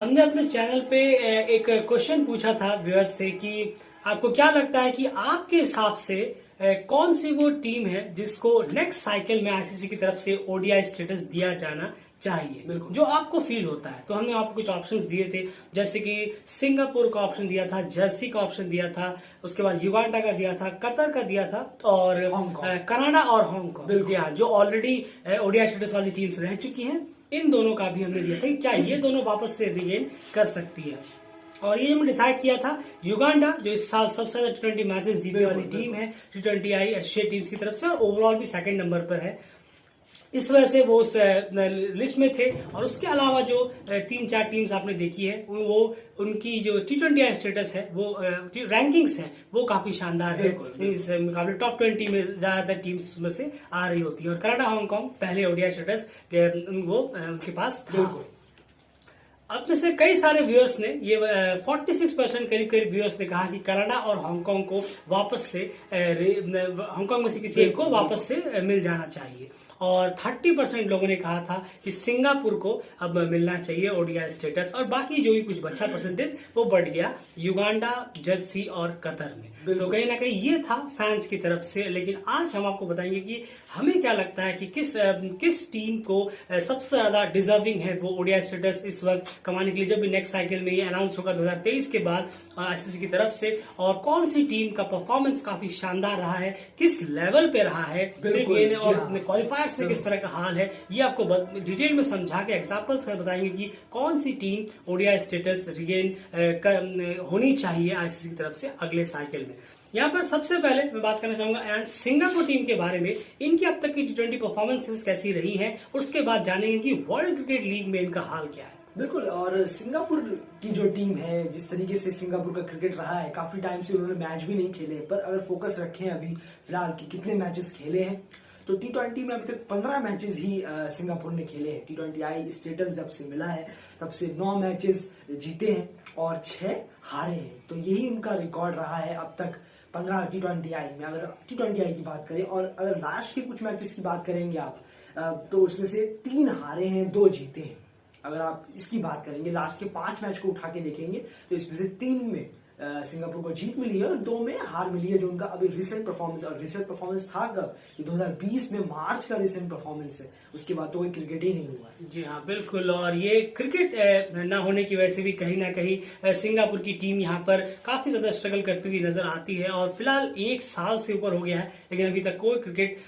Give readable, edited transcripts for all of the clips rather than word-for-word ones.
हमने अपने चैनल पे एक क्वेश्चन पूछा था व्यूअर्स से कि आपको क्या लगता है कि आपके हिसाब से कौन सी वो टीम है जिसको नेक्स्ट साइकिल में आईसीसी की तरफ से ओडीआई स्टेटस दिया जाना चाहिए, जो आपको फील होता है। तो हमने आपको कुछ ऑप्शंस दिए थे, जैसे कि सिंगापुर का ऑप्शन दिया था, जर्सी का ऑप्शन दिया था, उसके बाद युगांडा का दिया था, कतर का दिया था और कनाडा और हांगकांग। जी हाँ, जो ऑलरेडी ओडीआई स्टेटस वाली टीम्स रह चुकी हैं, इन दोनों का भी हमने दिया था कि क्या ये दोनों वापस से रिगेन कर सकती है। और ये हमने डिसाइड किया था युगांडा, जो इस साल सबसे ज्यादा T20 मैचेस जीतने वाली टीम है T20 आई एशिया टीम्स की तरफ से, और ओवरऑल भी सेकंड नंबर पर है, इस वजह से वो उस लिस्ट में थे। और उसके अलावा जो 3-4 टीम्स आपने देखी है, वो उनकी जो T20 आई स्टेटस है, वो रैंकिंग्स है, वो काफी शानदार है। इस मुकाबले टॉप 20 में ज्यादातर टीम्स में से आ रही होती है। और कनाडा हांगकांग पहले ओडीआई स्टेटस वो उनके पास था। अब में से कई सारे व्यूअर्स ने ये 46% करीब करीब व्यूअर्स ने कहा कि कनाडा और हांगकांग को वापस से हांगकांग में से किसी एक को वापस से मिल जाना चाहिए। और 30% लोगों ने कहा था कि सिंगापुर को अब मिलना चाहिए ओडीआई स्टेटस। और बाकी जो भी कुछ बचा परसेंटेज वो बढ़ गया युगांडा, जर्सी और कतर में। तो कहीं ना कहीं ये था फैंस की तरफ से। लेकिन आज हम आपको बताएंगे कि हमें क्या लगता है कि किस टीम को सबसे ज्यादा डिजर्विंग है वो ओडीआई स्टेटस इस वक्त कमाने के लिए, जब भी नेक्स्ट साइकिल में ये अनाउंस होगा 2023 के बाद आईसीसी की तरफ से। और कौन सी टीम का परफॉर्मेंस काफी शानदार रहा है, किस लेवल पे रहा है, और क्वालिफायर से किस तरह का हाल है, ये आपको डिटेल में समझा के एग्जाम्पल्स से बताएंगे कि कौन सी टीम ओडीआई स्टेटस रिगेन होनी चाहिए आईसीसी की तरफ से अगले साइकिल में। यहाँ पर सबसे पहले मैं बात करना चाहूंगा सिंगापुर टीम के बारे में। इनकी अब तक की T20 परफॉर्मेंसेस कैसी रही हैं, उसके बाद जानेंगे कि वर्ल्ड क्रिकेट लीग में इनका हाल क्या है। बिल्कुल। और सिंगापुर की जो टीम है, जिस तरीके से सिंगापुर का क्रिकेट रहा है, काफी टाइम से उन्होंने मैच भी नहीं खेले, पर अगर फोकस रखें अभी फिलहाल कि कितने मैचेस खेले हैं, तो T20 में अभी तक 15 मैचेस ही सिंगापुर ने खेले हैं। T20 आई स्टेटस जब से मिला है तब से 9 मैचेस जीते हैं और 6 हारे हैं। तो यही उनका रिकॉर्ड रहा है अब तक 15 T20 आई में, अगर T20 आई की बात करें। और अगर लास्ट के कुछ मैचेस की बात करेंगे आप, तो उसमें से 3 हारे हैं, 2 जीते हैं। अगर आप इसकी बात करेंगे, लास्ट के 5 मैच को उठा के देखेंगे तो इसमें से 3 में सिंगापुर को जीत मिली है और 2 में हार मिली है, जो उनका अभी रिसेंट परफॉर्मेंस। और रिसेंट परफॉर्मेंस था कब? ये 2020 में मार्च का रिसेंट परफॉर्मेंस है, उसके बाद तो कोई क्रिकेट ही नहीं हुआ। जी हाँ, बिल्कुल। और ये क्रिकेट ना होने की वजह से भी कहीं ना कहीं सिंगापुर की टीम यहाँ पर काफी ज्यादा स्ट्रगल करती हुई नजर आती है। और फिलहाल 1 साल से ऊपर हो गया है, लेकिन अभी तक कोई क्रिकेट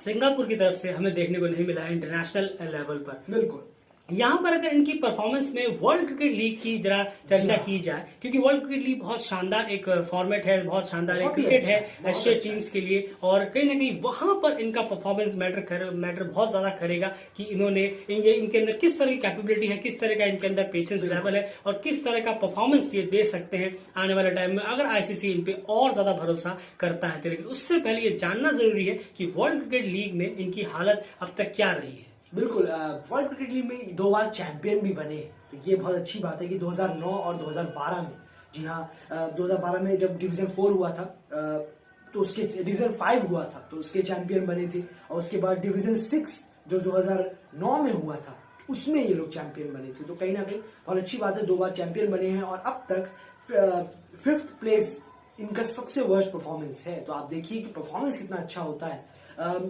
सिंगापुर की तरफ से हमें देखने को नहीं मिला है इंटरनेशनल लेवल पर। बिल्कुल। यहाँ पर अगर इनकी परफॉर्मेंस में वर्ल्ड क्रिकेट लीग की जरा चर्चा की जाए, क्योंकि वर्ल्ड क्रिकेट लीग बहुत शानदार एक फॉर्मेट है, बहुत शानदार एक क्रिकेट है एशिया टीम्स के लिए। और कहीं ना कहीं वहां पर इनका परफॉर्मेंस मैटर बहुत ज्यादा करेगा कि इन्होंने इनके अंदर किस तरह की कैपेबिलिटी है, किस तरह का इनके अंदर पेशेंस लेवल है, और किस तरह का परफॉर्मेंस ये दे सकते हैं आने वाले टाइम में, अगर आईसीसी इन पे और ज्यादा भरोसा करता है। लेकिन उससे पहले ये जानना जरूरी है कि वर्ल्ड क्रिकेट लीग में इनकी हालत अब तक क्या रही है। बिल्कुल। वर्ल्ड क्रिकेट लीग में 2 बार चैंपियन भी बने, तो ये बहुत अच्छी बात है कि 2009 और 2012 में, जी हाँ, 2012 में जब डिवीजन 4 हुआ था, तो उसके डिवीजन 5 हुआ था तो उसके चैंपियन बने थे। और उसके बाद डिवीजन 6 जो 2009 में हुआ था, उसमें ये लोग चैंपियन बने थे। तो कहीं ना कहीं बहुत अच्छी बात है, 2 बार चैंपियन बने हैं। और अब तक 5th प्लेस इनका सबसे वर्स्ट परफॉर्मेंस है। तो आप देखिए कि परफॉर्मेंस कितना अच्छा होता है।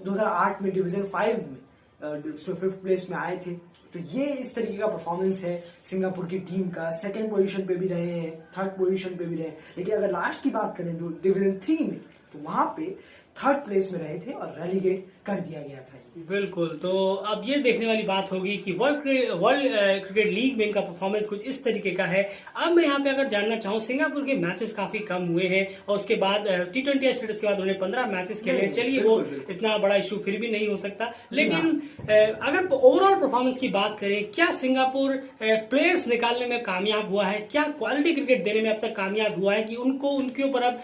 2008 में डिवीजन 5 में उसमें 5th प्लेस में आए थे। तो ये इस तरीके का परफॉर्मेंस है सिंगापुर की टीम का। 2nd पोजीशन पे भी रहे हैं, 3rd पोजीशन पे भी रहे हैं। लेकिन अगर लास्ट की बात करें जो डिवीजन 3 में, तो वहां पे 3rd प्लेस में रहे थे और रेलीगेट कर दिया गया था। बिल्कुल। तो अब ये देखने वाली बात होगी कि वर्ल्ड क्रिकेट लीग में इनका परफॉर्मेंस कुछ इस तरीके का है। अब मैं यहाँ पे अगर जानना चाहूँ, सिंगापुर के मैचेस काफी कम हुए हैं और उसके बाद T20 स्टेटस के बाद उन्होंने 15 मैचेस खेले। चलिए, वो इतना बड़ा इशू फिर भी नहीं हो सकता। लेकिन अगर ओवरऑल परफॉर्मेंस की बात करें, क्या सिंगापुर प्लेयर्स निकालने में कामयाब हुआ है? क्या क्वालिटी क्रिकेट देने में अब तक कामयाब हुआ है कि उनके ऊपर अब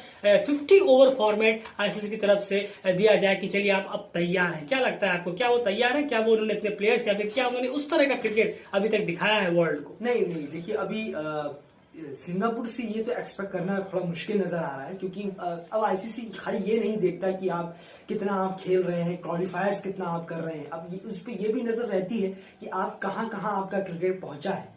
50 ओवर फॉर्मेट आईसीसी की तरफ से दिया जाए कि चलिए आप अब तैयार हैं? क्या लगता है आपको, क्या वो तैयार है? क्या वो उन्होंने अपने प्लेयर्स, या फिर क्या उन्होंने उस तरह का क्रिकेट अभी तक दिखाया है वर्ल्ड को? नहीं, देखिए, अभी सिंगापुर से ये तो एक्सपेक्ट करना थोड़ा मुश्किल नजर आ रहा है, क्योंकि अब आईसीसी खाली ये नहीं देखता कि आप कितना आप खेल रहे हैं, क्वालिफायर्स कितना आप कर रहे हैं। अब उस पर ये भी नजर रहती है कि आप कहाँ आपका क्रिकेट पहुंचा है।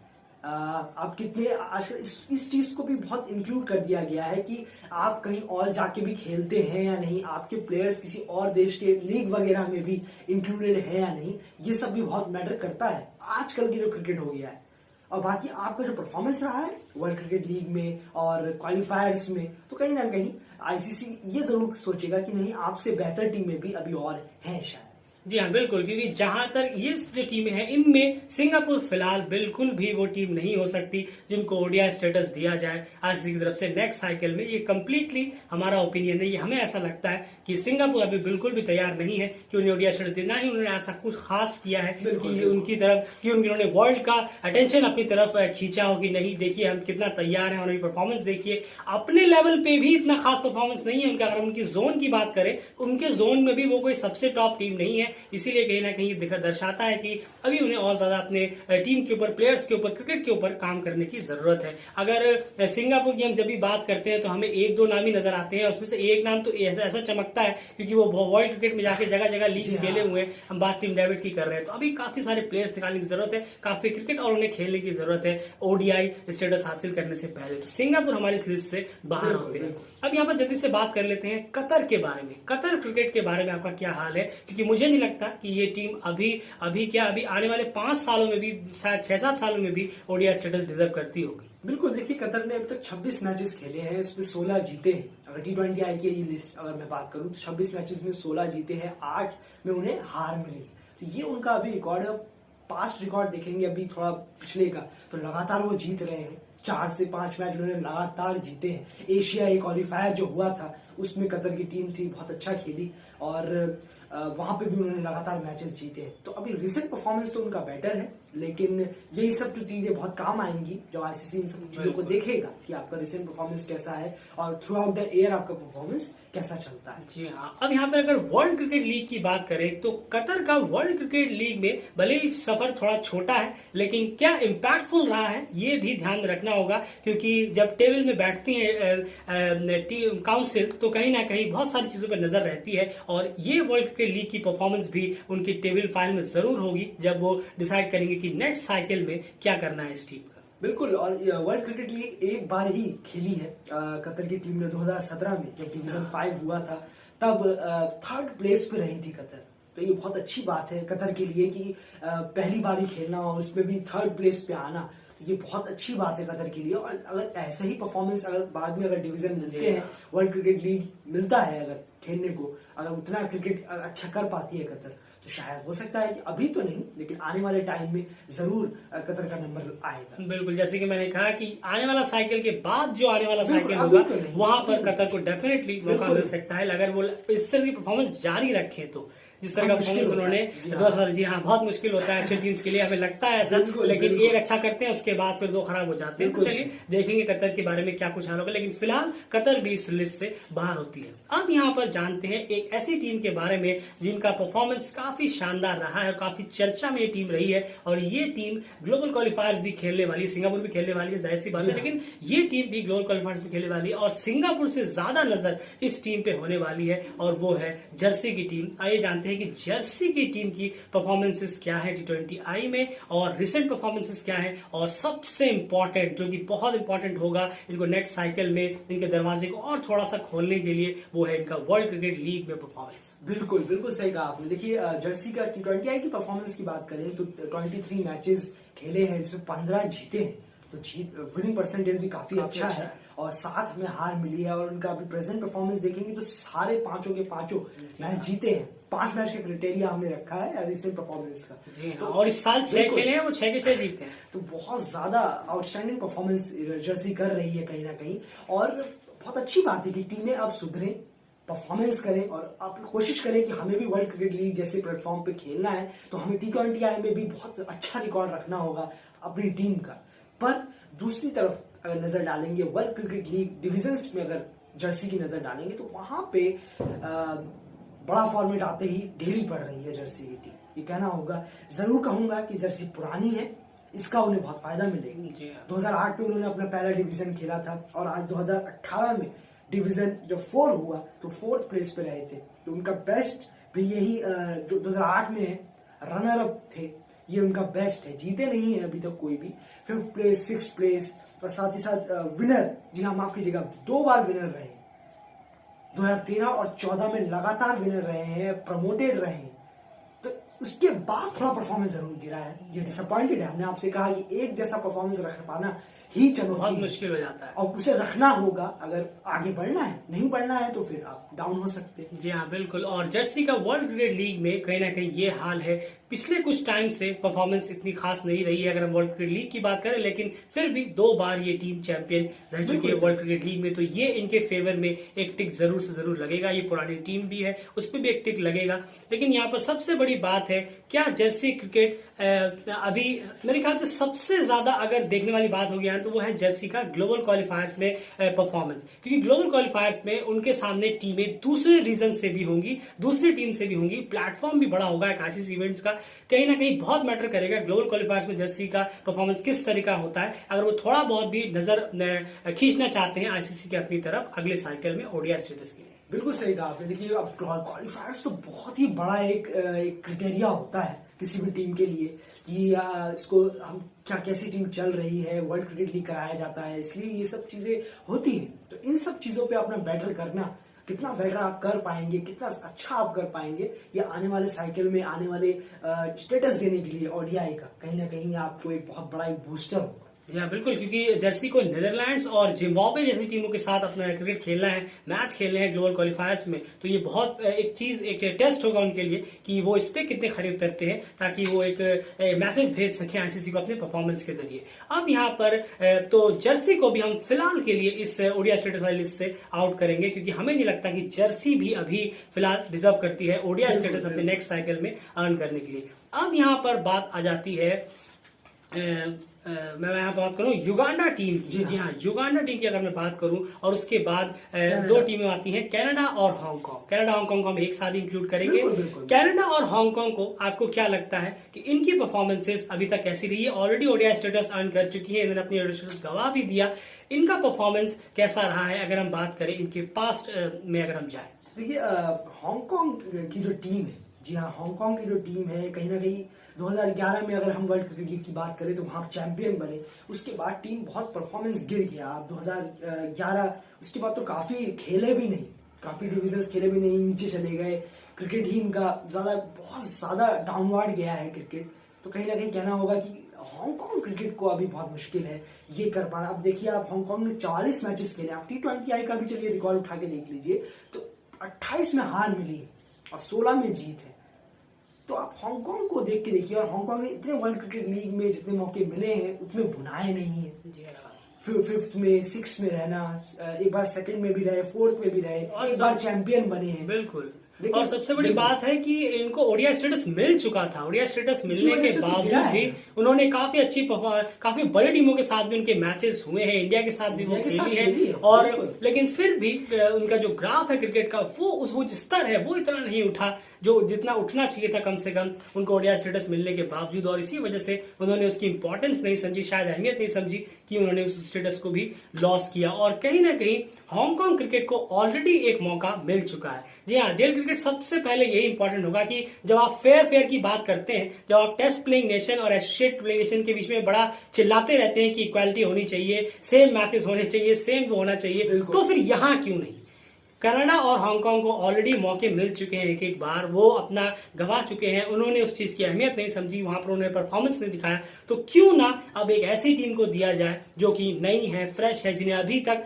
आप कितने आजकल इस चीज को भी बहुत इंक्लूड कर दिया गया है कि आप कहीं और जाके भी खेलते हैं या नहीं, आपके प्लेयर्स किसी और देश के लीग वगैरह में भी इंक्लूडेड है या नहीं, ये सब भी बहुत मैटर करता है आजकल की जो क्रिकेट हो गया है। और बाकी आपका जो परफॉर्मेंस रहा है वर्ल्ड क्रिकेट लीग में और क्वालिफायर्स में, तो कहीं ना कहीं आईसीसी ये जरूर सोचेगा कि नहीं, आपसे बेहतर टीमें भी अभी और हैं शायद। जी हाँ बिल्कुल, क्योंकि जहां तक ये जो टीमें हैं इनमें सिंगापुर फिलहाल बिल्कुल भी वो टीम नहीं हो सकती जिनको ओडीआई स्टेटस दिया जाए आईसीसी की तरफ से नेक्स्ट साइकिल में। ये कम्प्लीटली हमारा ओपिनियन है, ये हमें ऐसा लगता है कि सिंगापुर अभी बिल्कुल भी तैयार नहीं है कि उन्हें ओडीआई स्टेटस देना ही। उन्होंने ऐसा कुछ खास किया है कि उनकी तरफ कि उन्होंने वर्ल्ड का अटेंशन अपनी तरफ खींचा हो कि नहीं देखिए हम कितना तैयार है, उनकी परफॉर्मेंस देखिए। अपने लेवल पे भी इतना खास परफॉर्मेंस नहीं है उनका। अगर उनकी जोन की बात करें, उनके जोन में भी वो कोई सबसे टॉप टीम नहीं है। इसीलिए कहीं ना कहीं ये दर्शाता है कि अभी उन्हें और ज्यादा अपने टीम के ऊपर, प्लेयर्स के ऊपर, क्रिकेट के ऊपर काम करने की जरूरत है। अगर सिंगापुर की हम जब भी बात करते हैं तो हमें एक दो नाम ही नजर आते हैं, उसमें से एक नाम तो ऐसा चमकता है क्योंकि वो वर्ल्ड क्रिकेट में जाके जगह जगह लीग खेले हुए हैं। हम बात टीम डेविड की कर रहे हैं, तो अभी काफी सारे प्लेयर्स निकालने की जरूरत है, काफी क्रिकेट और उन्हें खेलने की जरूरत है ओडीआई स्टेटस हासिल करने से पहले। तो सिंगापुर हमारी इस लिस्ट से बाहर होते हैं। अब यहाँ पर जल्दी से बात कर लेते हैं कतर के बारे में। कतर क्रिकेट के बारे में आपका क्या हाल है? क्योंकि मुझे नहीं लगता कि ये टीम अभी आने वाले 5 सालों में भी, शायद 6-7 सालों में भी ओडीआई स्टेटस डिजर्व करती होगी। बिल्कुल, देखिए कतर ने अब तक 26 मैचेस खेले हैं, उसमें 16 जीते हैं। अगर T20 आई की लिस्ट अगर मैं बात करूं तो 26 मैचेस में 16 जीते हैं, 8 में उन्हें हार मिली। तो ये उनका अभी रिकॉर्ड है। पास्ट रिकॉर्ड देखेंगे अभी थोड़ा पिछले का, तो लगातार वो जीत रहे हैं। 4 से 5 मैच उन्होंने लगातार जीते हैं। एशियाई क्वालिफायर जो हुआ था उसमें कतर की टीम थी, बहुत अच्छा खेली और वहां पे भी उन्होंने लगातार मैचेस जीते हैं। तो अभी रिसेंट परफॉर्मेंस तो उनका बेटर है, लेकिन यही सब जो चीजें बहुत काम आएंगी जब आईसीसी इन सब चीजों को देखेगा कि आपका रिसेंट परफॉर्मेंस कैसा है और थ्रू आउट द ईयर आपका परफॉर्मेंस कैसा चलता है। जी हाँ, अब यहाँ पे अगर वर्ल्ड क्रिकेट लीग की बात करें तो कतर का वर्ल्ड क्रिकेट लीग में भले ही सफर थोड़ा छोटा है, लेकिन क्या इम्पैक्टफुल रहा है ये भी ध्यान में रखना होगा। क्योंकि जब टेबल में बैठती है टीम काउंसिल तो कहीं ना कहीं बहुत सारी चीजों पर नजर रहती है, और ये वर्ल्ड क्रिकेट लीग की परफॉर्मेंस भी उनकी टेबल फाइल में जरूर होगी जब वो डिसाइड करेंगे कि नेक्स्ट साइकिल में क्या करना है इस टीम का। बिल्कुल, और वर्ल्ड क्रिकेट लीग एक बार ही खेली है कतर की टीम ने 2017 में जब डिवीजन 5 हुआ था, तब 3rd प्लेस पे रही थी कतर। तो ये बहुत अच्छी बात है कतर के लिए कि पहली बार ही खेलना और उसमें भी 3rd प्लेस पे आना, ये बहुत अच्छी बात है कतर के लिए। और अगर ऐसे ही परफॉर्मेंस अगर बाद में अगर डिवीजन मिलते हैं, वर्ल्ड क्रिकेट लीग मिलता है अगर खेलने को, अगर उतना क्रिकेट अच्छा कर पाती है कतर, तो शायद हो सकता है कि अभी तो नहीं लेकिन आने वाले टाइम में जरूर कतर का नंबर आएगा। बिल्कुल, जैसे कि मैंने कहा कि आने वाला साइकिल के बाद जो आने वाला साइकिल होगा तो वहां पर कतर को डेफिनेटली मौका मिल सकता है अगर वो इस तरह की परफॉर्मेंस जारी रखे तो। जिस तरह का परफॉर्मेंस उन्होंने 2000, जी हाँ, बहुत मुश्किल होता है अच्छी टीम्स के लिए, हमें लगता है ऐसा, लेकिन एक अच्छा करते हैं उसके बाद फिर 2 खराब हो जाते हैं। तो चलिए देखेंगे कतर के बारे में क्या कुछ हाल होगा, लेकिन फिलहाल कतर भी इस लिस्ट से बाहर होती है। अब यहाँ पर जानते हैं एक ऐसी टीम के बारे में जिनका परफॉर्मेंस काफी शानदार रहा है और काफी चर्चा में ये टीम रही है, और ये टीम ग्लोबल क्वालिफायर्स भी खेलने वाली है, सिंगापुर भी खेलने वाली है, जाहिर सी बात है, लेकिन ये टीम भी ग्लोबल क्वालिफायर्स में खेलने वाली है और सिंगापुर से ज्यादा नजर इस टीम पे होने वाली है, और वो है जर्सी की टीम। आइए जानते हैं कि जर्सी की टीम की परफॉर्मेंसेस क्या है T20I में, और रिसेंट परफॉर्मेंसेस क्या है, और सबसे इंपॉर्टेंट जो कि बहुत इंपॉर्टेंट होगा इनको नेक्स्ट साइकिल में इनके दरवाजे को और थोड़ा सा खोलने के लिए, वो है इनका वर्ल्ड क्रिकेट लीग में परफॉर्मेंस। बिल्कुल बिल्कुल सही कहा आपने। देखिए जर्सी का T20I की परफॉर्मेंस की बात करें तो 23 मैचेस खेले हैं, जिसमें 15 जीते हैं, तो विनिंग परसेंटेज भी काफी अच्छा है और 7 हमें हार मिली है। और उनका अभी प्रेजेंट परफॉर्मेंस देखेंगे तो सारे 5 के 5 मैच जीते हैं। 5 मैच का क्राइटेरिया हमने रखा है रिसेंट परफॉर्मेंस का। तो और इस साल 6 खेले हैं, वो 6 के 6 जीते हैं, तो बहुत ज्यादा आउटस्टैंडिंग परफॉर्मेंस जर्सी कर रही है कहीं ना कहीं, और बहुत अच्छी बात है कि टीमें अब सुधरें, परफॉर्मेंस करें और आप कोशिश करें कि हमें भी वर्ल्ड क्रिकेट लीग जैसे प्लेटफॉर्म पे खेलना है, तो हमें T20I में भी बहुत अच्छा रिकॉर्ड रखना होगा अपनी टीम का। पर दूसरी तरफ अगर नजर डालेंगे वर्ल्ड क्रिकेट लीग डिविजन्स में, अगर जर्सी की नजर डालेंगे तो वहां पे बड़ा फॉर्मेट आते ही ढीली पड़ रही है जर्सी की टीम। ये कहना होगा, जरूर कहूंगा कि जर्सी पुरानी है, इसका उन्हें बहुत फायदा मिलेगा। 2008 में उन्होंने अपना पहला डिवीजन खेला था और आज 2018 में डिवीजन जब 4 हुआ तो 4th प्लेस पे रहे थे। तो उनका बेस्ट भी यही जो 2008 में रनर अप थे, ये उनका बेस्ट है। जीते नहीं है अभी तक कोई भी, 5th प्लेस, 6th प्लेस, और साथ ही साथ विनर, जी हाँ माफ कीजिएगा, 2 बार विनर रहे, 2013 और 14 में लगातार विनर रहे हैं, प्रमोटेड रहे हैं। तो उसके बाद थोड़ा परफॉर्मेंस जरूर गिरा है, ये डिसअपॉइंटेड है। हमने आपसे कहा कि एक जैसा परफॉर्मेंस रख पाना ही चलो बहुत मुश्किल हो जाता है, और उसे रखना होगा अगर आगे बढ़ना है। नहीं बढ़ना है तो फिर आप डाउन हो सकते हैं। जी हाँ बिल्कुल। और जर्सी का वर्ल्ड क्रिकेट लीग में कहीं ना कहीं ये हाल है, पिछले कुछ टाइम से परफॉर्मेंस इतनी खास नहीं रही है अगर हम वर्ल्ड क्रिकेट लीग की बात करें, लेकिन फिर भी 2 बार ये टीम चैंपियन रह चुकी है वर्ल्ड क्रिकेट लीग में, तो ये इनके फेवर में एक टिक जरूर से जरूर लगेगा। ये पुरानी टीम भी है, उस पर भी एक टिक लगेगा। लेकिन यहाँ पर सबसे बड़ी बात है, क्या जर्सी क्रिकेट अभी मेरे ख्याल से सबसे ज्यादा अगर देखने वाली बात होगी तो वो है जर्सी का ग्लोबल क्वालिफायर्स में परफॉर्मेंस, क्योंकि ग्लोबल क्वालिफायर्स में उनके सामने टीमें दूसरे रीजन से भी होंगी, दूसरी टीम से भी होंगी, प्लेटफॉर्म भी बड़ा होगा आईसीसी इवेंट्स का, कहीं ना कहीं बहुत मैटर करेगा ग्लोबल क्वालिफायर्स में जर्सी का परफॉर्मेंस किस तरह का होता है। अगर वो थोड़ा बहुत भी नजर खींचना चाहते हैं आईसीसी के अपनी तरफ अगले साइकिल में ओडीआई स्टेटस के लिए। बिल्कुल सही कहा आपने। देखिए अब क्वालिफायर्स तो बहुत ही बड़ा एक क्राइटेरिया होता है किसी भी टीम के लिए कि इसको हम क्या, कैसी टीम चल रही है, वर्ल्ड क्रिकेट लीग कराया जाता है, इसलिए ये सब चीजें होती हैं। तो इन सब चीजों पे अपना बेटर करना, कितना बेटर आप कर पाएंगे, कितना अच्छा आप कर पाएंगे, ये आने वाले साइकिल में आने वाले स्टेटस देने के लिए ओडीआई का कहीं ना कहीं आपको एक बहुत बड़ा एक बूस्टर होगा। जी हाँ बिल्कुल, क्योंकि जर्सी को नीदरलैंड्स और जिम्बाब्वे जैसी टीमों के साथ अपना क्रिकेट खेलना है, मैच खेलने हैं ग्लोबल क्वालिफायर्स में, तो ये बहुत एक टेस्ट होगा उनके लिए कि वो इस पे कितने खरीद करते हैं, ताकि वो एक मैसेज भेज सके आईसीसी को अपने परफॉर्मेंस के जरिए। अब यहाँ पर तो जर्सी को भी हम फिलहाल के लिए इस ओडीआई स्टेटस वाली लिस्ट से आउट करेंगे, क्योंकि हमें नहीं लगता कि जर्सी भी अभी फिलहाल डिजर्व करती है ओडीआई स्टेटस अपने नेक्स्ट साइकिल में अर्न करने के लिए। अब यहाँ पर बात आ जाती है मैं यहाँ बात करूँ युगांडा टीम की। जी हाँ, युगांडा टीम की अगर मैं बात करूँ, और उसके बाद 2 टीमें आती हैं कनाडा और हांगकांग। कनाडा हांगकांग को हम एक साथ इंक्लूड करेंगे। कनाडा और हांगकांग को आपको क्या लगता है कि इनकी परफॉर्मेंसेस अभी तक कैसी रही है? ऑलरेडी ओडीआई स्टेटस अर्न कर चुकी है, इन्होंने अपनी ओडीआई स्टेटस गवा भी दिया। इनका परफॉर्मेंस कैसा रहा है अगर हम बात करें इनके पास्ट में अगर हम जाए? देखिए हांगकांग की जो टीम है, जी हाँ हांगकांग की जो टीम है, कहीं ना कहीं 2011 में अगर हम वर्ल्ड क्रिकेट लीग की बात करें तो वहां चैंपियन बने। उसके बाद टीम बहुत परफॉर्मेंस गिर गया। अब 2011 उसके बाद तो काफी खेले भी नहीं, काफी डिविजन्स खेले भी नहीं, नीचे चले गए। क्रिकेट ही इनका बहुत ज्यादा डाउनवर्ड गया है क्रिकेट। तो कहीं ना कहीं कहना होगा कि हांगकांग क्रिकेट को अभी बहुत मुश्किल है ये कर पाना। अब देखिए आप हांगकांग ने 44 मैचेस खेले, आप T20I का भी चलिए रिकॉर्ड उठा के देख लीजिए, तो 28 में हार मिली और 16 में जीत है। तो आप हांगकांग को देख के देखिए, और हांगकांग ने इतने वर्ल्ड क्रिकेट लीग में जितने मौके मिले हैं उतने बुनाए नहीं है। 5th में 6th में रहना, एक बार 2nd में भी रहे, 4th में भी रहे, एक बार चैंपियन बने हैं। बिल्कुल। और सबसे बड़ी बात है कि इनको ओडीआई स्टेटस मिल चुका था। ओडीआई स्टेटस मिलने के बावजूद भी उन्होंने काफी अच्छी काफी बड़ी टीमों के साथ भी उनके मैचेस हुए हैं, इंडिया के साथ भी वो खेली है, और लेकिन फिर भी उनका जो ग्राफ है क्रिकेट का, वो जो स्तर है वो इतना नहीं उठा जो जितना उठना चाहिए था कम से कम उनको ओडीआई स्टेटस मिलने के बावजूद। और इसी वजह से उन्होंने उसकी इंपॉर्टेंस नहीं समझी, शायद अहमियत नहीं समझी कि उन्होंने उस स्टेटस को भी लॉस किया। और कहीं ना कहीं हांगकांग क्रिकेट को ऑलरेडी एक मौका मिल चुका है। जी हाँ, डेल क्रिकेट सबसे पहले यही इंपॉर्टेंट होगा कि जब आप फेयर की बात करते हैं, जब आप टेस्ट प्लेइंग नेशन और एसोसिएट प्लेइंग नेशन के बीच में बड़ा चिल्लाते रहते हैं कि इक्वालिटी होनी चाहिए, सेम मैचेस होने चाहिए, सेम होना चाहिए, तो फिर यहाँ क्यों नहीं? कनाडा और हांगकांग को ऑलरेडी मौके मिल चुके हैं, एक बार वो अपना गवा चुके हैं, उन्होंने उस चीज की अहमियत नहीं समझी, वहां पर उन्होंने परफॉर्मेंस नहीं दिखाया, तो क्यों ना अब एक ऐसी टीम को दिया जाए जो कि नई है, फ्रेश है, जिन्हें अभी तक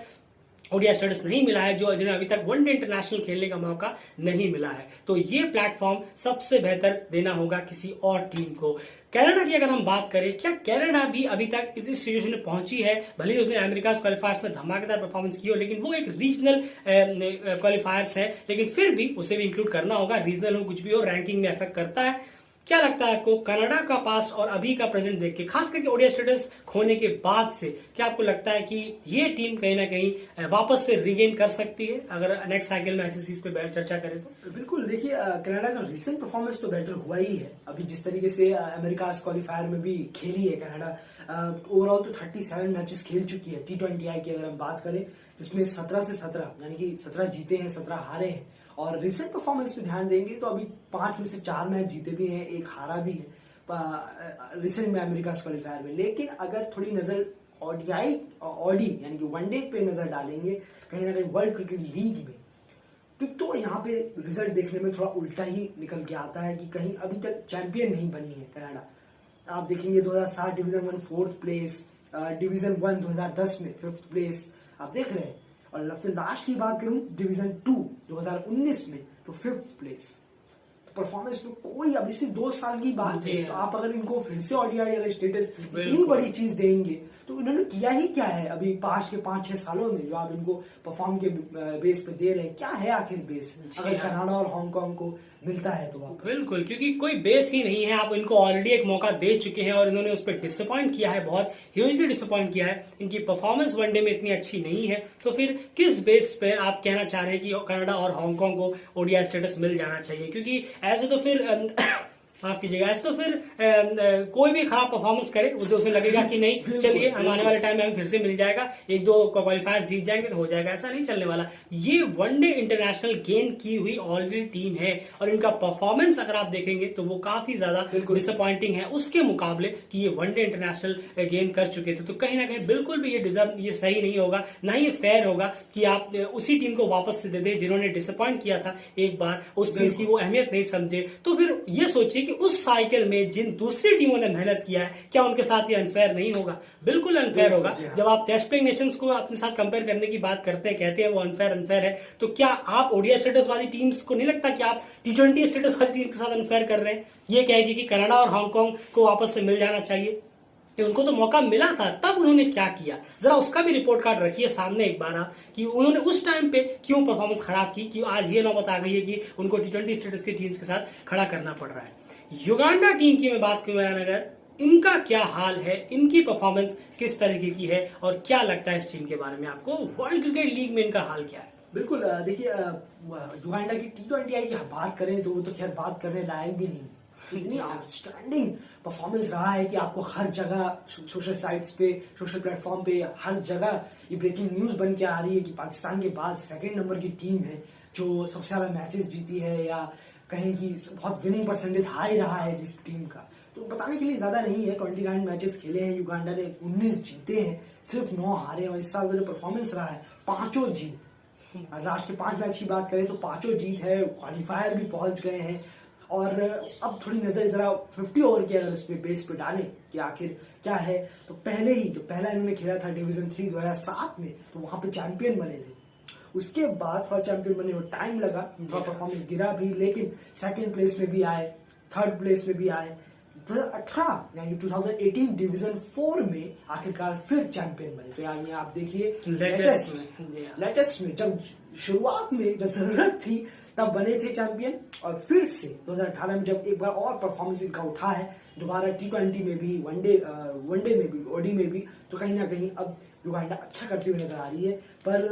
ओडीआई स्टेटस नहीं मिला है, जो जिन्हें अभी तक वनडे इंटरनेशनल खेलने का मौका नहीं मिला है। तो ये प्लेटफॉर्म सबसे बेहतर देना होगा किसी और टीम को। कनाडा की अगर हम बात करें, क्या कनाडा भी अभी तक इस सिचुएशन में पहुंची है? भले ही उसने अमेरिका क्वालिफायर्स में धमाकेदार परफॉर्मेंस की हो, लेकिन वो एक रीजनल क्वालिफायर्स है, लेकिन फिर भी उसे भी इंक्लूड करना होगा। रीजनल हो कुछ भी हो, रैंकिंग में इफेक्ट करता है। क्या लगता है आपको कनाडा का पास्ट और अभी का प्रेजेंट देख के, खास करके ओडीआई स्टेटस खोने के बाद से, क्या आपको लगता है कि ये टीम कहीं ना कहीं वापस से रिगेन कर सकती है अगर नेक्स्ट साइकिल में ऐसी चीज पे चर्चा करें तो? बिल्कुल, देखिए कनाडा का रिसेंट परफॉर्मेंस तो बेटर हुआ ही है। अभी जिस तरीके से अमेरिका क्वालिफायर में भी खेली है कनाडा, ओवरऑल तो 37 मैचेस खेल चुकी है T20I की अगर हम बात करें, जिसमें 17 से 17 यानी कि 17 जीते हैं, 17 हारे हैं। और रिसेंट परफॉर्मेंस पे ध्यान देंगे तो अभी 5 में से 4 मैच जीते भी हैं, 1 हारा भी है। रिसेंट में अमेरिका क्वालिफायर में। लेकिन अगर थोड़ी नजर ओडी यानी कि वनडे पे नजर डालेंगे कहीं ना कहीं वर्ल्ड क्रिकेट लीग में, तो यहाँ पे रिजल्ट देखने में थोड़ा उल्टा ही निकल के आता है कि कहीं अभी तक चैंपियन नहीं बनी है कनाडा। आप देखेंगे 2007 डिवीजन 1 4th प्लेस, डिवीजन 1 2010 में 5th प्लेस आप देख रहे हैं। और लास्ट की बात करूं डिवीजन 2 2019 में तो 5th प्लेस। परफॉर्मेंस में कोई, अभी सिर्फ 2 साल की बात है, तो आप अगर इनको फिर से ओडीआई अगर स्टेटस इतनी बड़ी चीज देंगे तो इन्होंने किया ही क्या है अभी 5-6 सालों में जो आप इनको परफॉर्म के बेस पे दे रहे हैं, क्या है आखिर बेस अगर कनाडा और हांगकांग को मिलता है तो वापस? बिल्कुल, क्योंकि कोई बेस ही नहीं है। आप इनको ऑलरेडी एक मौका दे चुके हैं और इन्होंने उस पर डिसअपॉइंट किया है, बहुत ह्यूजली डिसअपॉइंट किया है। इनकी परफॉर्मेंस वनडे में इतनी अच्छी नहीं है, तो फिर किस बेस पे आप कहना चाह रहे हैं कि कनाडा और हांगकांग को ओडीआई स्टेटस मिल जाना चाहिए? क्योंकि ऐसे तो फिर माफ कीजिएगा, ऐसे तो फिर कोई भी खराब परफॉर्मेंस करे उसे लगेगा कि नहीं चलिए हम आने वाले टाइम में हमें फिर से मिल जाएगा, 1-2 क्वालिफायर जीत जाएंगे तो हो जाएगा। ऐसा नहीं चलने वाला। ये वनडे इंटरनेशनल गेन की हुई ऑलरेडी टीम है और इनका परफॉर्मेंस अगर आप देखेंगे तो वो काफी ज्यादा डिसअपॉइंटिंग है उसके मुकाबले कि ये वनडे इंटरनेशनल गेन कर चुके थे। तो कहीं ना कहीं बिल्कुल भी ये सही नहीं होगा, ना ही फेयर होगा कि आप उसी टीम को वापस से दे दे जिन्होंने डिसअपॉइंट किया था एक बार, उस चीज की वो अहमियत नहीं समझे। तो फिर ये सोचिए कि उस साइकिल में जिन दूसरी टीमों ने मेहनत किया है क्या उनके साथ ये अनफेयर नहीं होगा? बिल्कुल अनफेयर होगा। जब आप टेस्ट प्लेइंग नेशंस को अपने साथ कंपेयर करने की बात करते हैं, कहते हैं वो अनफेयर है, तो क्या आप ओडीआई स्टेटस वाली टीम्स को नहीं लगता कि आप T20 स्टेटस वाली टीम के साथ अनफेयर कर रहे हैं? ये कहेगी कि कनाडा और हांगकांग को वापस से मिल जाना चाहिए, उनको तो मौका मिला था, तब उन्होंने क्या किया? जरा उसका भी रिपोर्ट कार्ड रखिए सामने एक बार आप कि उन्होंने उस टाइम पे क्यों परफॉर्मेंस खराब की कि आज ये नौबत आ गई है कि उनको T20 स्टेटस की टीम्स के साथ खड़ा करना पड़ रहा है। युगांडा टीम की मैं बात करूं अगर, इनका क्या हाल है, इनकी परफॉर्मेंस किस तरीके की है और क्या लगता है इस टीम के बारे में आपको? वर्ल्ड क्रिकेट लीग में इनका हाल क्या है? बिल्कुल, देखिए युगांडा की T20 की बात करें तो वो तो खैर बात करने लायक भी नहीं। इतनी आउटस्टैंडिंग परफॉर्मेंस रहा है कि आपको हर जगह सोशल साइट्स पे, सोशल प्लेटफॉर्म पे हर जगह ये ब्रेकिंग न्यूज बन के आ रही है कि पाकिस्तान के बाद 2nd नंबर की टीम है जो सबसे ज्यादा मैचेस जीती है, या कहें कि बहुत विनिंग परसेंटेज हाई रहा है जिस टीम का। तो बताने के लिए ज्यादा नहीं है, 29 मैचेस खेले हैं युगांडा ने, 19 जीते हैं, सिर्फ 9 हारे हैं। और इस साल का जो परफॉर्मेंस रहा है 5 जीत, लास्ट के 5 मैच की बात करें तो 5 जीत है, क्वालिफायर भी पहुंच गए हैं। और अब थोड़ी नजर जरा 50 ओवर की अगर उस पर बेस पे डालें कि आखिर क्या है, तो पहले ही जो पहला इन्होंने खेला था डिवीजन 3 2007 में, तो वहां पे चैंपियन बने थे। उसके बाद थोड़ा चैंपियन बनने में टाइम लगा, थोड़ा परफॉर्मेंस गिरा भी, लेकिन 2nd प्लेस में भी आए, 3rd प्लेस में भी आए। 2018 यानी 2018 डिवीजन 4 में आखिरकार फिर चैंपियन बने। तो यानी आप देखिए लेटेस्ट में जब शुरुआत में जब जरूरत थी तब बने थे चैंपियन, और फिर से 2018 में जब एक बार और परफॉर्मेंस इनका उठा है दोबारा T20 में भी, वनडे में भी, ओडी में भी, तो कहीं ना कहीं अब युगांडा अच्छा करती हुई नजर आ रही है। पर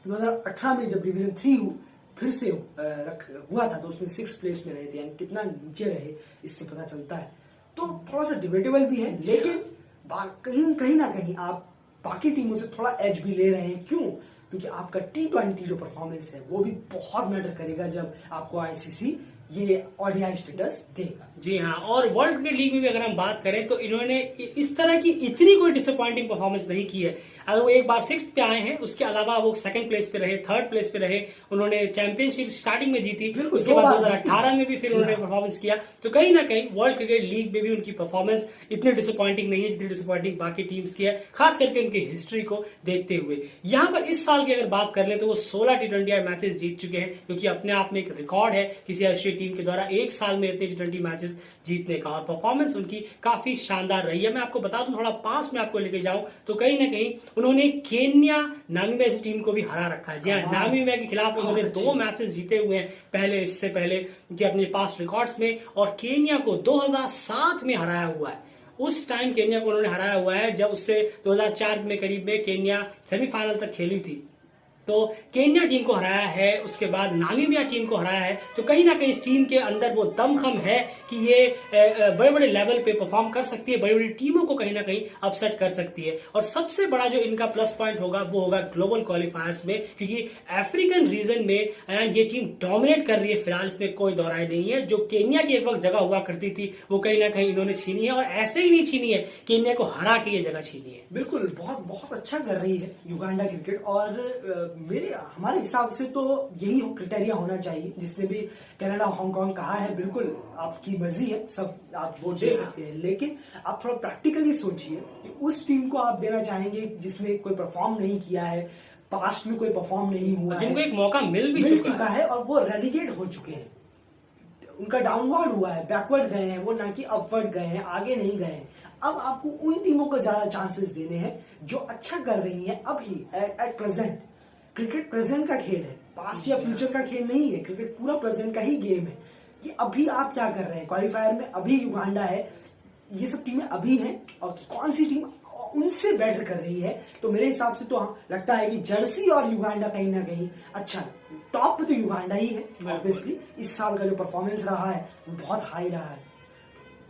2018 में जब डिवीजन 3 फिर से हुआ था तो उसमें 6th प्लेस में रहे थे, यानी कितना नीचे रहे इससे पता चलता है। तो थोड़ा सा डिबेटेबल भी है, लेकिन कहीं ना कहीं आप बाकी टीमों से थोड़ा एज भी ले रहे हैं। क्यों? क्योंकि आपका T20 जो परफॉर्मेंस है वो भी बहुत मैटर करेगा जब आपको आईसीसी ये ओडीआई स्टेटस देगा। जी हाँ, और वर्ल्ड क्रिकेट लीग में भी अगर हम बात करें तो इन्होंने इस तरह की इतनी कोई डिसअपॉइंटिंग परफॉर्मेंस नहीं की है। अगर वो एक बार 6th पे आए हैं, उसके अलावा वो 2nd प्लेस पे रहे, 3rd प्लेस पे रहे, उन्होंने चैंपियनशिप स्टार्टिंग में जीती, उसके बाद 2018 में भी फिर उन्होंने परफॉर्मेंस किया। तो कहीं ना कहीं वर्ल्ड क्रिकेट लीग में भी उनकी परफॉर्मेंस इतनी डिसअपॉइंटिंग नहीं है जितनी डिसअपॉइंटिंग बाकी टीम्स की है, खास करके उनकी हिस्ट्री को देखते हुए। यहाँ पर इस साल की अगर बात कर ले तो वो 16 T20 मैचेस जीत चुके हैं, क्योंकि अपने आप में एक रिकॉर्ड है किसी एशियाई टीम के द्वारा एक साल में इतने T20 मैचेस जीतने का, और परफॉर्मेंस उनकी काफी शानदार रही है। मैं आपको बता दूं, थोड़ा पास में आपको लेके जाऊं तो कहीं ना कहीं उन्होंने केन्या नामीबिया की टीम को भी हरा रखा है। जी हाँ, नामीबिया के खिलाफ उन्होंने 2 मैचेस जीते हुए हैं पहले, इससे पहले कि अपने पास्ट रिकॉर्ड्स में, और केन्या को 2007 में हराया हुआ है। उस टाइम केन्या को उन्होंने हराया हुआ है जब उससे 2004 में करीब में केन्या सेमीफाइनल तक खेली थी। तो केन्या टीम को हराया है, उसके बाद नामीबिया टीम को हराया है। तो कहीं ना कहीं इस टीम के अंदर वो दमखम है कि ये बड़े बड़े लेवल पे परफॉर्म कर सकती है, बड़ी बड़ी टीमों को कहीं ना कहीं अपसेट कर सकती है। और सबसे बड़ा जो इनका प्लस पॉइंट होगा वो होगा ग्लोबल क्वालिफायर्स में, क्योंकि अफ्रीकन रीजन में ये टीम डोमिनेट कर रही है फिलहाल, इसमें कोई दोहराई नहीं है। जो केन्या की एक वक्त जगह हुआ करती थी वो कहीं ना कहीं इन्होंने छीनी है, और ऐसे ही नहीं छीनी है, केन्या को हरा के ये जगह छीनी है। बिल्कुल, बहुत बहुत अच्छा कर रही है युगांडा क्रिकेट। और हमारे हिसाब से तो यही क्राइटेरिया होना चाहिए, जिसने भी कनाडा हांगकांग कहा है। बिल्कुल आपकी मर्जी है, सब आप वोट दे सकते हैं, लेकिन आप थोड़ा प्रैक्टिकली सोचिए कि उस टीम को आप देना चाहेंगे जिसने कोई परफॉर्म नहीं किया है, पास्ट में कोई परफॉर्म नहीं हुआ है, जिनको एक मौका मिल चुका है और वो रेलीगेट हो चुके हैं, उनका डाउनवर्ड हुआ है, बैकवर्ड गए हैं वो, ना कि अपवर्ड गए हैं, आगे नहीं गए हैं। अब आपको उन टीमों को ज्यादा चांसेस देने हैं जो अच्छा कर रही हैं अभी एट प्रेजेंट। क्रिकेट प्रेजेंट का खेल है, पास्ट या फ्यूचर का खेल नहीं है। क्रिकेट पूरा प्रेजेंट का ही गेम है कि अभी आप क्या कर रहे हैं। क्वालिफायर में अभी युगांडा है, ये सब टीमें अभी हैं, और कौन सी टीम उनसे बेटर कर रही है। तो मेरे हिसाब से तो लगता है कि जर्सी और युगांडा कहीं ना कहीं अच्छा, टॉप पे तो युगांडा ही है ऑब्वियसली। इस साल का जो परफॉर्मेंस रहा है वो बहुत हाई रहा है,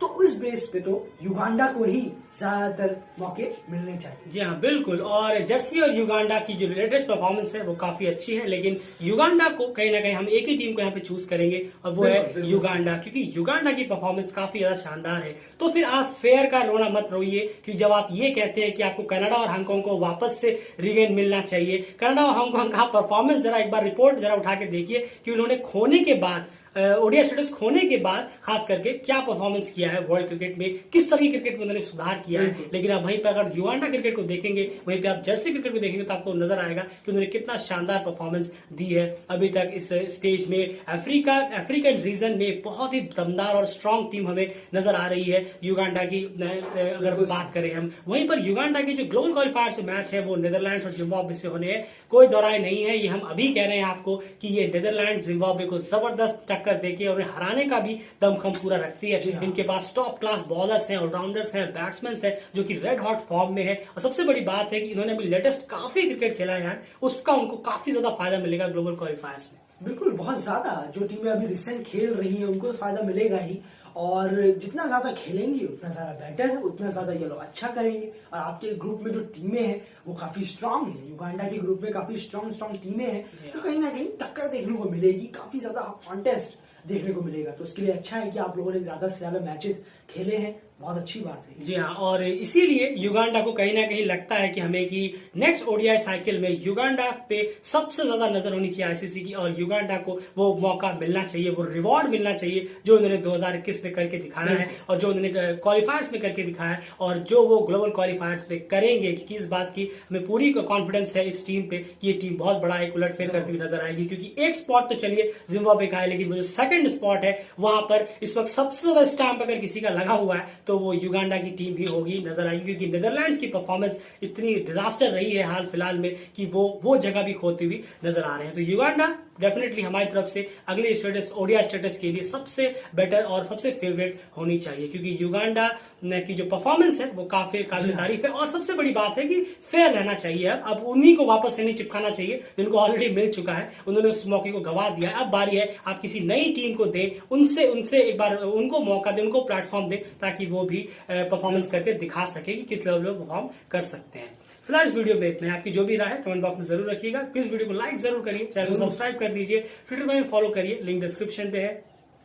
तो उस बेस पे तो युगांडा को ही ज्यादातर मौके मिलने चाहिए। जी हाँ, बिल्कुल। और जर्सी और युगांडा की जो लेटेस्ट परफॉर्मेंस है वो काफी अच्छी है, लेकिन युगांडा को कहीं ना कहीं हम एक ही टीम को यहाँ पे चूज करेंगे, और वो है युगांडा, क्योंकि युगांडा की परफॉर्मेंस काफी ज्यादा शानदार है। तो फिर आप फेयर का रोना मत रोइए, क्योंकि जब आप ये कहते हैं कि आपको कनाडा और हांगकांग को वापस से रिगेन मिलना चाहिए, कनाडा और हांगकांग का परफॉर्मेंस जरा एक बार रिपोर्ट जरा उठा के देखिए कि उन्होंने खोने के बाद, ओडीआई स्टेटस खोने के बाद खास करके क्या परफॉर्मेंस किया है वर्ल्ड क्रिकेट में, किस तरह की क्रिकेट में उन्होंने सुधार किया है। लेकिन आप वहीं पर अगर युगांडा क्रिकेट को देखेंगे, वहीं पे आप जर्सी क्रिकेट को देखेंगे, तो आपको नजर आएगा कि उन्होंने कितना शानदार परफॉर्मेंस दी है अभी तक इस स्टेज में। अफ्रीकन रीजन में बहुत ही दमदार और स्ट्रांग टीम हमें नजर आ रही है युगांडा की, अगर बात करें हम। वहीं पर युगांडा की जो ग्लोबल क्वालिफायर से मैच है वो नीदरलैंड्स और जिम्बाब्वे से होने हैं, कोई दोहराई नहीं है। ये हम अभी कह रहे हैं आपको कि ये नीदरलैंड जिम्बाब्वे को जबरदस्त टक्कर देके और हराने का भी दमखम पूरा रखती है। इनके पास टॉप क्लास बॉलर्स हैं, ऑलराउंडर्स हैं, बैट्समैन हैं जो कि रेड हॉट फॉर्म में है। और सबसे बड़ी बात है कि इन्होंने अभी लेटेस्ट काफी क्रिकेट खेला है यार, उसका उनको काफी ज्यादा फायदा मिलेगा ग्लोबल क्वालिफायर्स में। बिल्कुल, बहुत ज्यादा जो टीमें अभी रिसेंट खेल रही हैं उनको फायदा मिलेगा ही, और जितना ज्यादा खेलेंगी उतना ज्यादा बेटर है, उतना ज्यादा ये लोग अच्छा करेंगे। और आपके ग्रुप में जो टीमें हैं वो काफी स्ट्रांग है, युगांडा के ग्रुप में काफी स्ट्रांग टीमें हैं, तो कहीं ना कहीं टक्कर देखने को मिलेगी, काफी ज्यादा कॉन्टेस्ट देखने को मिलेगा। तो उसके लिए अच्छा है कि आप लोगों ने ज्यादा से ज्यादा मैचेस खेले हैं, बहुत अच्छी बात है। जी हाँ, और इसीलिए युगांडा को कहीं ना कहीं लगता है कि हमें कि नेक्स्ट ओडीआई साइकिल में युगांडा पे सबसे ज्यादा नजर होनी चाहिए आईसीसी की, और युगांडा को वो मौका मिलना चाहिए, वो रिवॉर्ड मिलना चाहिए जो उन्होंने 2021 में करके दिखाया है, और जो उन्होंने क्वालिफायर्स में करके दिखाया है, और जो वो ग्लोबल क्वालिफायर्स में करेंगे। क्योंकि इस बात की हमें पूरी कॉन्फिडेंस है इस टीम पे कि ये टीम बहुत बड़ा एक उलटफेर करती हुई नजर आएगी। क्योंकि एक स्पॉट तो चलिए जिम्बाब्वे का है, लेकिन वो जो सेकंड स्पॉट है वहां पर इस वक्त सबसे ज्यादा स्टैंप अगर किसी का लगा हुआ है तो वो युगांडा की टीम भी होगी, नजर आएगी। क्योंकि नीदरलैंड्स की परफॉर्मेंस इतनी डिजास्टर रही है हाल फिलहाल में कि वो जगह भी खोती हुई नजर आ रहे हैं। तो युगांडा डेफिनेटली हमारी तरफ से अगले स्टेटस, ओडीआई स्टेटस के लिए सबसे बेटर और सबसे फेवरेट होनी चाहिए, क्योंकि युगांडा की जो परफॉर्मेंस है वो काफी काबिल तारीफ है। और सबसे बड़ी बात है कि फेयर रहना चाहिए। अब उन्हीं को वापस से नहीं चिपकाना चाहिए जिनको ऑलरेडी मिल चुका है, उन्होंने उस मौके को गवा दिया है। अब बारी है आप किसी नई टीम को दें, उनसे एक बार उनको मौका दें, उनको प्लेटफॉर्म दें, ताकि वो भी परफॉर्मेंस करके दिखा सके कि किस लेवल में परफॉर्म कर सकते हैं। फिलहाल इस वीडियो में इतना है। आपकी जो भी राय है कमेंट बॉक्स में जरूर रखिएगा। प्लीज वीडियो को लाइक जरूर करिए, चैनल को सब्सक्राइब कर दीजिए, ट्विटर में फॉलो करिए, लिंक डिस्क्रिप्शन पे है।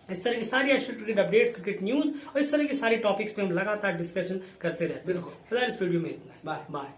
इस तरह की सारी क्रिकेट अपडेट्स, क्रिकेट न्यूज और इस तरह की सारी टॉपिक्स पे हम लगातार डिस्कशन करते रहते हैं। फिलहाल इस वीडियो में इतना है। Bye bye.